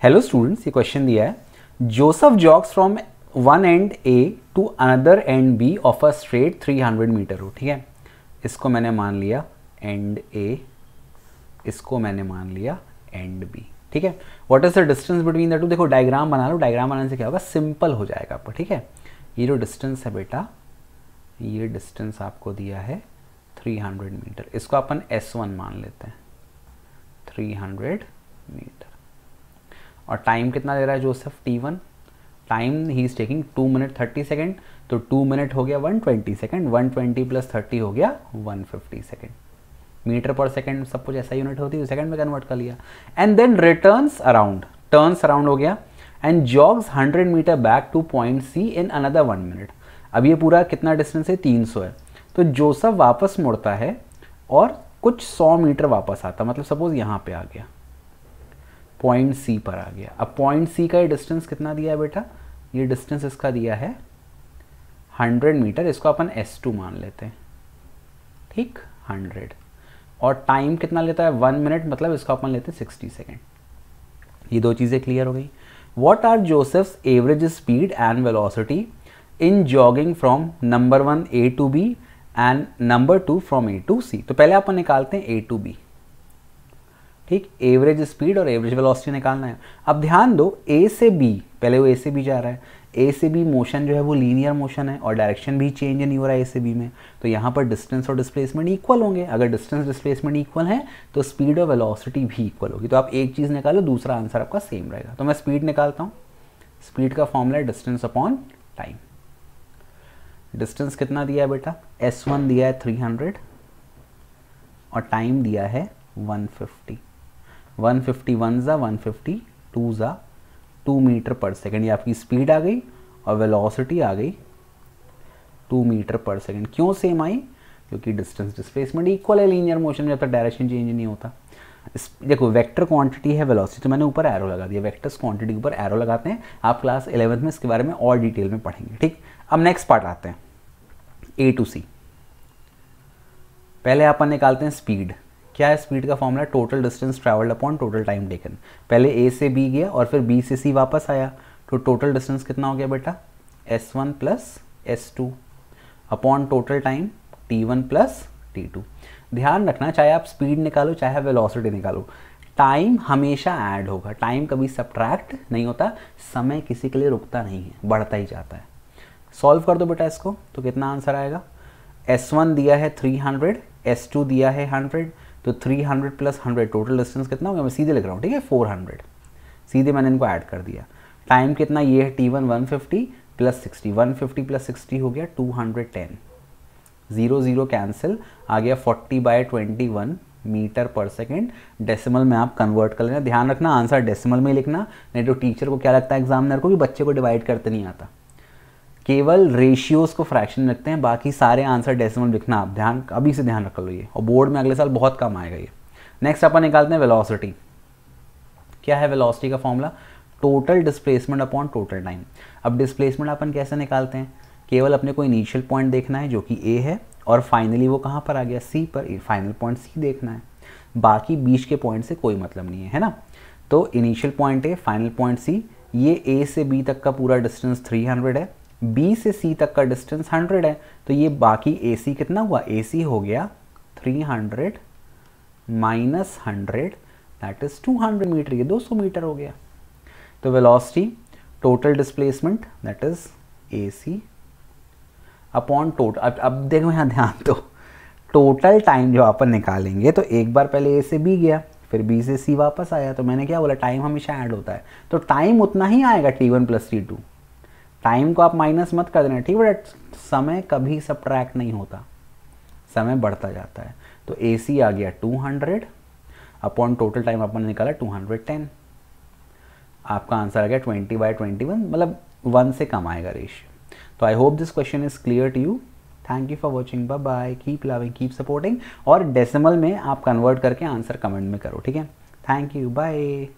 Hello students, ये question दिया है Joseph jogs from one end A to another end B of a straight 300 metre हो। ठीक है, इसको मैंने मान लिया एंड ए, इसको मैंने मान लिया एंड बी। ठीक है, what is the distance between the two. देखो डायग्राम बना लो, डायग्राम बनाने से क्या होगा, सिंपल हो जाएगा आपको। ठीक है, ये जो डिस्टेंस है बेटा, ये डिस्टेंस आपको दिया है 300 मीटर, इसको अपन S1 मान लेते हैं 300 मीटर। और टाइम कितना दे रहा है Joseph, T1। Time he is taking 2 minute 30 second, तो 2 मिनट हो गया 120 सेकेंड, 120 प्लस 30 हो गया 150 सेकेंड। मीटर पर सेकेंड सब कुछ ऐसा यूनिट होती है, सेकेंड में कन्वर्ट कर लिया। And then returns around, turns around हो गया and jogs 100 metre back to point C in another 1 minute. अब ये पूरा कितना डिस्टेंस है, 300 है। तो जोसेफ वापस मुड़ता है और कुछ 100 मीटर वापस आता, मतलब सपोज यहाँ पे आ गया, पॉइंट सी पर आ गया। अब पॉइंट सी का ये डिस्टेंस कितना दिया है बेटा, ये डिस्टेंस इसका दिया है 100 मीटर, इसको अपन S2 मान लेते हैं। ठीक, 100। और टाइम कितना लेता है 1 मिनट, मतलब इसको अपन लेते हैं 60 सेकेंड। ये दो चीज़ें क्लियर हो गई। What are Joseph's average speed and velocity in jogging from number 1 A to B and number 2 from A to C। तो पहले अपन निकालते हैं A to B। ठीक, एवरेज स्पीड और एवरेज वेलोसिटी निकालना है। अब ध्यान दो, A से B, पहले वो A से B जा रहा है, A से B मोशन जो है वो लीनियर मोशन है और डायरेक्शन भी चेंज नहीं हो रहा है A से B में, तो यहाँ पर डिस्टेंस और डिस्प्लेसमेंट इक्वल होंगे। अगर डिस्टेंस डिस्प्लेसमेंट इक्वल है तो स्पीड और वेलोसिटी भी इक्वल होगी। तो आप एक चीज़ निकालो, दूसरा आंसर आपका सेम रहेगा। तो मैं स्पीड निकालता हूँ। स्पीड का फॉर्मूला है डिस्टेंस अपॉन टाइम। डिस्टेंस कितना दिया है बेटा, S1 दिया है 300 और टाइम दिया है 150। 150 1 ज़ा 150, 2 ज़ा 2 मीटर पर सेकेंड। ये आपकी स्पीड आ गई और वेलोसिटी आ गई 2 मीटर पर सेकेंड। क्यों सेम आई, क्योंकि डिस्टेंस डिस्प्लेसमेंट इक्वल है लीनियर मोशन में, जब तक डायरेक्शन चेंज नहीं होता। देखो वेक्टर क्वांटिटी है वेलोसिटी, तो मैंने ऊपर एरो लगा दिया। वेक्टर्स क्वांटिटी के ऊपर एरो लगाते हैं, आप क्लास 11th में इसके बारे में और डिटेल में पढ़ेंगे। ठीक, अब नेक्स्ट पार्ट आते हैं A to C। पहले अपन निकालते हैं स्पीड। क्या है स्पीड का formula, total distance travelled upon total time taken. पहले A से B गया और फिर B से C वापस आया, तो टोटल डिस्टेंस कितना हो गया बेटा, S1 plus S2 upon total time T1 plus T2। ध्यान रखना, चाहे आप स्पीड निकालो चाहे वेलोसिटी निकालो, टाइम हमेशा ऐड होगा, टाइम कभी सब्ट्रैक्ट नहीं होता। समय किसी के लिए रुकता नहीं है, बढ़ता ही जाता है। सॉल्व कर दो बेटा इसको, तो कितना आंसर आएगा। S1 दिया है 300, S2 दिया है 100, तो 300 प्लस 100 टोटल डिस्टेंस कितना होगा, मैं सीधे लिख रहा हूँ। ठीक है, 400, सीधे मैंने इनको ऐड कर दिया। टाइम कितना, ये है T1 150 प्लस 60, 150 प्लस 60 हो गया 210। 0 0 कैंसिल, आ गया 40/21 मीटर पर सेकेंड। डेसिमल में आप कन्वर्ट कर लेना। ध्यान रखना आंसर डेसिमल में लिखना, नहीं तो टीचर को क्या लगता है एग्जामिनर को कि बच्चे को डिवाइड करते नहीं आता। केवल रेशियोज को फ्रैक्शन रखते हैं, बाकी सारे आंसर डेसिमल लिखना। आप ध्यान, अभी से ध्यान रख लो ये, और बोर्ड में अगले साल बहुत कम आएगा ये। नेक्स्ट अपन निकालते हैं वेलोसिटी। क्या है वेलोसिटी का formula, total displacement upon total time. अब डिस्प्लेसमेंट अपन कैसे निकालते हैं, केवल अपने को इनिशियल पॉइंट देखना है जो कि A है, और फाइनली वो कहाँ पर आ गया, C पर। फाइनल पॉइंट C देखना है, बाकी बीच के पॉइंट से कोई मतलब नहीं है ना। तो initial point A, final point C। ये A से B तक का पूरा डिस्टेंस 300 है, B से C तक का डिस्टेंस 100 है, तो ये बाकी AC कितना हुआ, AC हो गया 300 माइनस 100 दैट इज 200 मीटर, ये 200 मीटर हो गया। तो velocity total displacement that is AC upon total. अब देखो यहाँ ध्यान दो, टोटल टाइम जो अपन निकालेंगे तो एक बार पहले A से B गया, फिर B से C वापस आया, तो मैंने क्या बोला, टाइम हमेशा ऐड होता है, तो टाइम उतना ही आएगा T1 प्लस T2। टाइम को आप माइनस मत कर देना, ठीक है, बट समय कभी सब्ट्रैक्ट नहीं होता, समय बढ़ता जाता है। तो AC आ गया 200 अपॉन टोटल टाइम अपन निकाला 210। आपका आंसर आ गया 20/21, मतलब 1 से कम आएगा रेशियो। तो I hope this question is clear to you. Thank you for watching, bye bye, keep loving, keep supporting. और डेसिमल में आप कन्वर्ट करके आंसर कमेंट में करो, ठीक है। Thank you, bye.